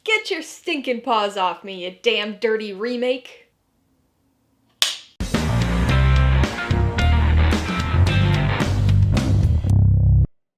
Get your stinking paws off me, you damn dirty remake!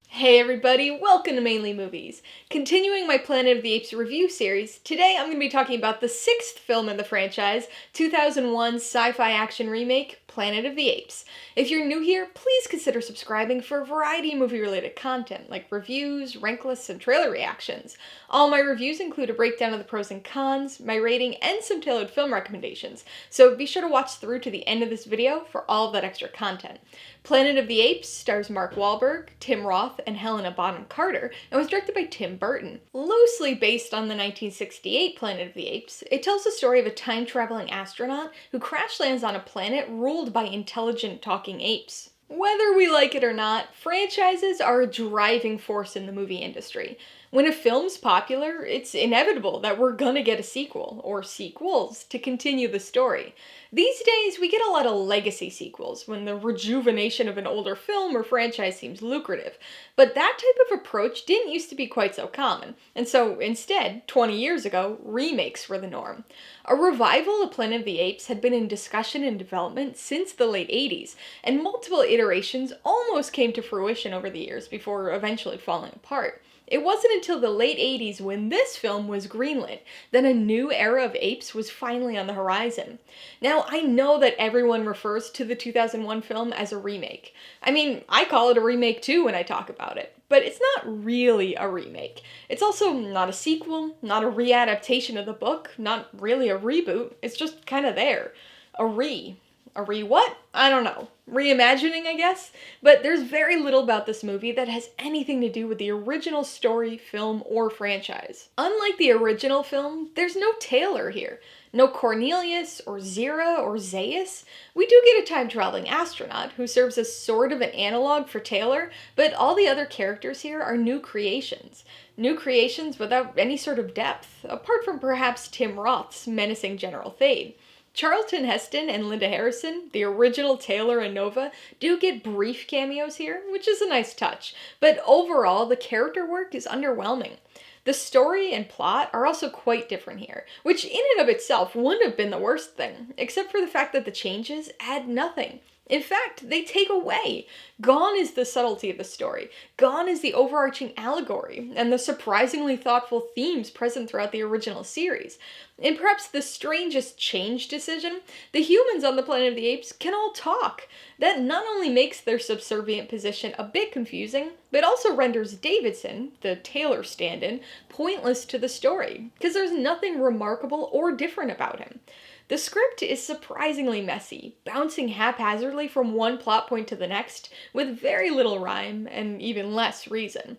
Hey everybody, welcome to Mainely Movies. Continuing my Planet of the Apes review series, today I'm going to be talking about the sixth film in the franchise, 2001 sci-fi action remake, Planet of the Apes. If you're new here, please consider subscribing for a variety of movie-related content, like reviews, rank lists, and trailer reactions. All my reviews include a breakdown of the pros and cons, my rating, and some tailored film recommendations, so be sure to watch through to the end of this video for all of that extra content. Planet of the Apes stars Mark Wahlberg, Tim Roth, and Helena Bonham Carter, and was directed by Tim Burton. Loosely based on the 1968 Planet of the Apes, it tells the story of a time-traveling astronaut who crash lands on a planet ruled by intelligent talking apes. Whether we like it or not, franchises are a driving force in the movie industry. When a film's popular, it's inevitable that we're gonna get a sequel, or sequels, to continue the story. These days, we get a lot of legacy sequels, when the rejuvenation of an older film or franchise seems lucrative. But that type of approach didn't used to be quite so common, and so instead, 20 years ago, remakes were the norm. A revival of Planet of the Apes had been in discussion and development since the late 80s, and multiple iterations almost came to fruition over the years before eventually falling apart. It wasn't until the late 80s when this film was greenlit that a new era of apes was finally on the horizon. Now, I know that everyone refers to the 2001 film as a remake. I mean, I call it a remake too when I talk about it, but it's not really a remake. It's also not a sequel, not a readaptation of the book, not really a reboot, it's just kind of there. A what? I don't know. Reimagining, I guess? But there's very little about this movie that has anything to do with the original story, film, or franchise. Unlike the original film, there's no Taylor here. No Cornelius, or Zira, or Zaius. We do get a time-traveling astronaut, who serves as sort of an analog for Taylor, but all the other characters here are new creations. New creations without any sort of depth, apart from perhaps Tim Roth's menacing General Thade. Charlton Heston and Linda Harrison, the original Taylor and Nova, do get brief cameos here, which is a nice touch, but overall the character work is underwhelming. The story and plot are also quite different here, which in and of itself wouldn't have been the worst thing, except for the fact that the changes add nothing. In fact, they take away. Gone is the subtlety of the story. Gone is the overarching allegory, and the surprisingly thoughtful themes present throughout the original series. In perhaps the strangest change decision, the humans on the Planet of the Apes can all talk. That not only makes their subservient position a bit confusing, but also renders Davidson, the Taylor stand-in, pointless to the story, because there's nothing remarkable or different about him. The script is surprisingly messy, bouncing haphazardly from one plot point to the next, with very little rhyme and even less reason.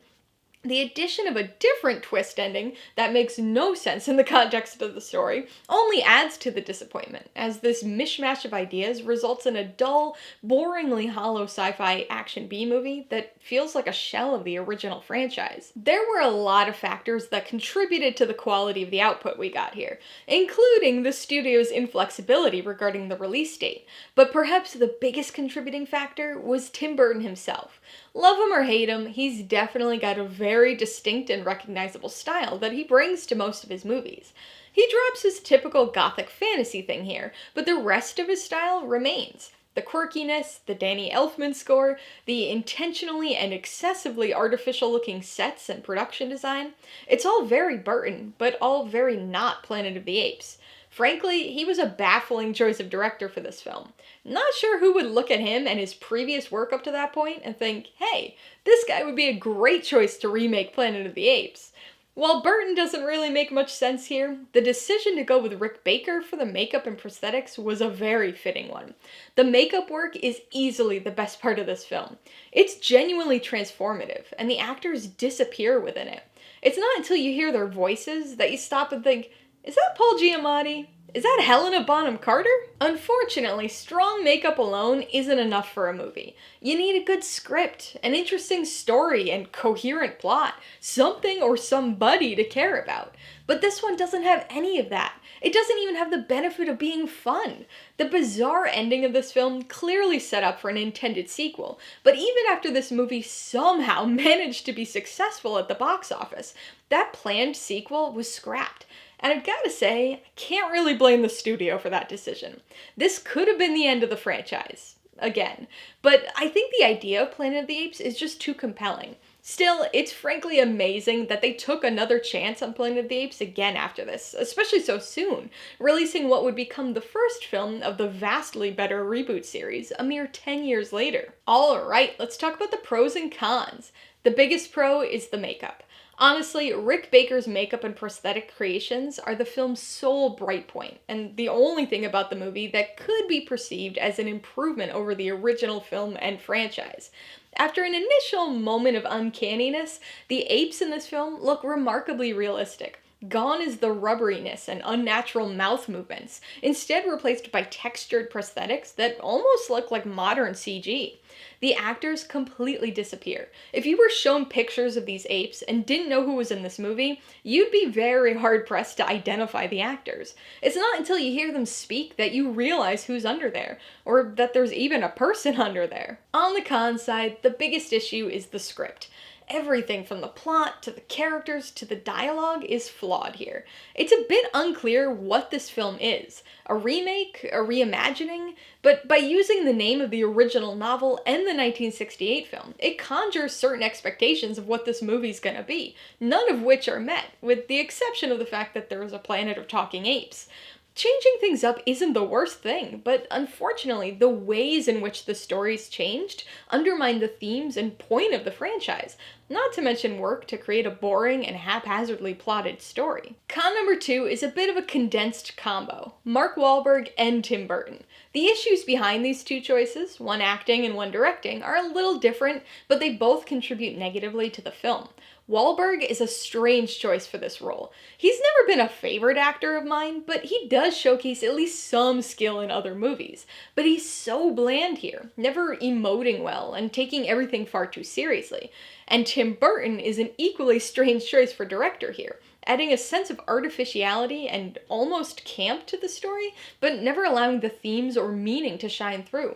The addition of a different twist ending that makes no sense in the context of the story only adds to the disappointment, as this mishmash of ideas results in a dull, boringly hollow sci-fi action B-movie that feels like a shell of the original franchise. There were a lot of factors that contributed to the quality of the output we got here, including the studio's inflexibility regarding the release date, but perhaps the biggest contributing factor was Tim Burton himself. Love him or hate him, he's definitely got a very distinct and recognizable style that he brings to most of his movies. He drops his typical gothic fantasy thing here, but the rest of his style remains. The quirkiness, the Danny Elfman score, the intentionally and excessively artificial looking sets and production design, it's all very Burton, but all very not Planet of the Apes. Frankly, he was a baffling choice of director for this film. Not sure who would look at him and his previous work up to that point and think, hey, this guy would be a great choice to remake Planet of the Apes. While Burton doesn't really make much sense here, the decision to go with Rick Baker for the makeup and prosthetics was a very fitting one. The makeup work is easily the best part of this film. It's genuinely transformative, and the actors disappear within it. It's not until you hear their voices that you stop and think, is that Paul Giamatti? Is that Helena Bonham Carter? Unfortunately, strong makeup alone isn't enough for a movie. You need a good script, an interesting story, and coherent plot, something or somebody to care about. But this one doesn't have any of that. It doesn't even have the benefit of being fun. The bizarre ending of this film clearly set up for an intended sequel, but even after this movie somehow managed to be successful at the box office, that planned sequel was scrapped. And I've got to say, I can't really blame the studio for that decision. This could have been the end of the franchise. Again. But I think the idea of Planet of the Apes is just too compelling. Still, it's frankly amazing that they took another chance on Planet of the Apes again after this, especially so soon, releasing what would become the first film of the vastly better reboot series a mere 10 years later. Alright, let's talk about the pros and cons. The biggest pro is the makeup. Honestly, Rick Baker's makeup and prosthetic creations are the film's sole bright point, and the only thing about the movie that could be perceived as an improvement over the original film and franchise. After an initial moment of uncanniness, the apes in this film look remarkably realistic. Gone is the rubberiness and unnatural mouth movements, instead replaced by textured prosthetics that almost look like modern CG. The actors completely disappear. If you were shown pictures of these apes and didn't know who was in this movie, you'd be very hard-pressed to identify the actors. It's not until you hear them speak that you realize who's under there, or that there's even a person under there. On the con side, the biggest issue is the script. Everything from the plot to the characters to the dialogue is flawed here. It's a bit unclear what this film is. A remake? A reimagining? But by using the name of the original novel and the 1968 film, it conjures certain expectations of what this movie's gonna be, none of which are met, with the exception of the fact that there is a planet of talking apes. Changing things up isn't the worst thing, but unfortunately, the ways in which the story's changed undermine the themes and point of the franchise, not to mention work to create a boring and haphazardly plotted story. Con number 2 is a bit of a condensed combo: Mark Wahlberg and Tim Burton. The issues behind these two choices, one acting and one directing, are a little different, but they both contribute negatively to the film. Wahlberg is a strange choice for this role. He's never been a favorite actor of mine, but he does showcase at least some skill in other movies. But he's so bland here, never emoting well and taking everything far too seriously. And Tim Burton is an equally strange choice for director here, adding a sense of artificiality and almost camp to the story, but never allowing the themes or meaning to shine through.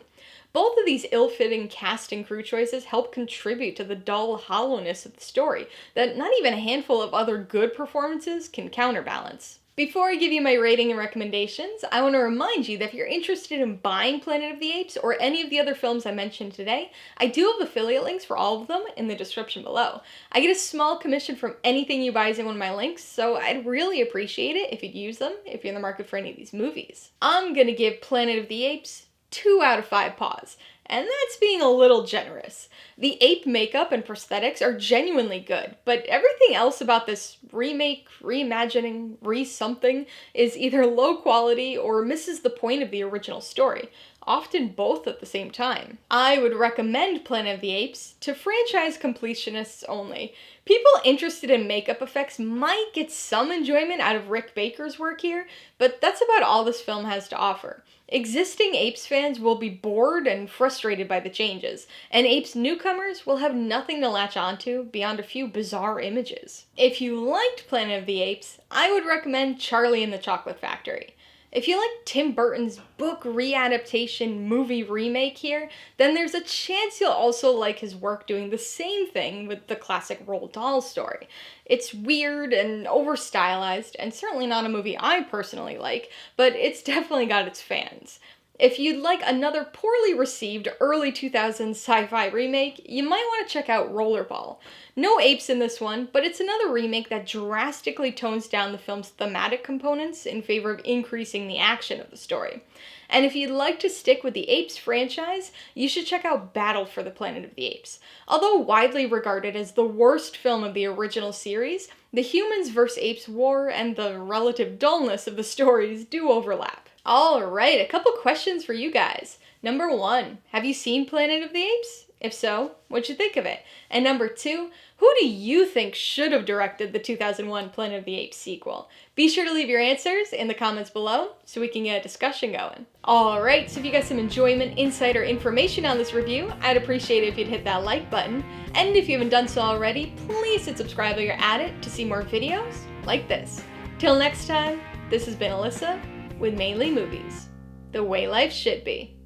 Both of these ill-fitting cast and crew choices help contribute to the dull hollowness of the story that not even a handful of other good performances can counterbalance. Before I give you my rating and recommendations, I want to remind you that if you're interested in buying Planet of the Apes or any of the other films I mentioned today, I do have affiliate links for all of them in the description below. I get a small commission from anything you buy using one of my links, so I'd really appreciate it if you'd use them if you're in the market for any of these movies. I'm gonna give Planet of the Apes 2 out of 5 paws, and that's being a little generous. The ape makeup and prosthetics are genuinely good, but everything else about this remake, reimagining, re-something is either low quality or misses the point of the original story, often both at the same time. I would recommend Planet of the Apes to franchise completionists only. People interested in makeup effects might get some enjoyment out of Rick Baker's work here, but that's about all this film has to offer. Existing Apes fans will be bored and frustrated by the changes, and Apes newcomers will have nothing to latch onto beyond a few bizarre images. If you liked Planet of the Apes, I would recommend Charlie and the Chocolate Factory. If you like Tim Burton's book readaptation movie remake here, then there's a chance you'll also like his work doing the same thing with the classic Roald Dahl story. It's weird and over-stylized, and certainly not a movie I personally like, but it's definitely got its fans. If you'd like another poorly received early 2000s sci-fi remake, you might want to check out Rollerball. No apes in this one, but it's another remake that drastically tones down the film's thematic components in favor of increasing the action of the story. And if you'd like to stick with the Apes franchise, you should check out Battle for the Planet of the Apes. Although widely regarded as the worst film of the original series, the humans vs. apes war and the relative dullness of the stories do overlap. Alright, a couple questions for you guys. Number 1, have you seen Planet of the Apes? If so, what'd you think of it? And number 2, who do you think should have directed the 2001 Planet of the Apes sequel? Be sure to leave your answers in the comments below so we can get a discussion going. Alright, so if you got some enjoyment, insight, or information on this review, I'd appreciate it if you'd hit that like button. And if you haven't done so already, please hit subscribe while you're at it to see more videos like this. Till next time, this has been Alyssa with Mainly Movies, the way life should be.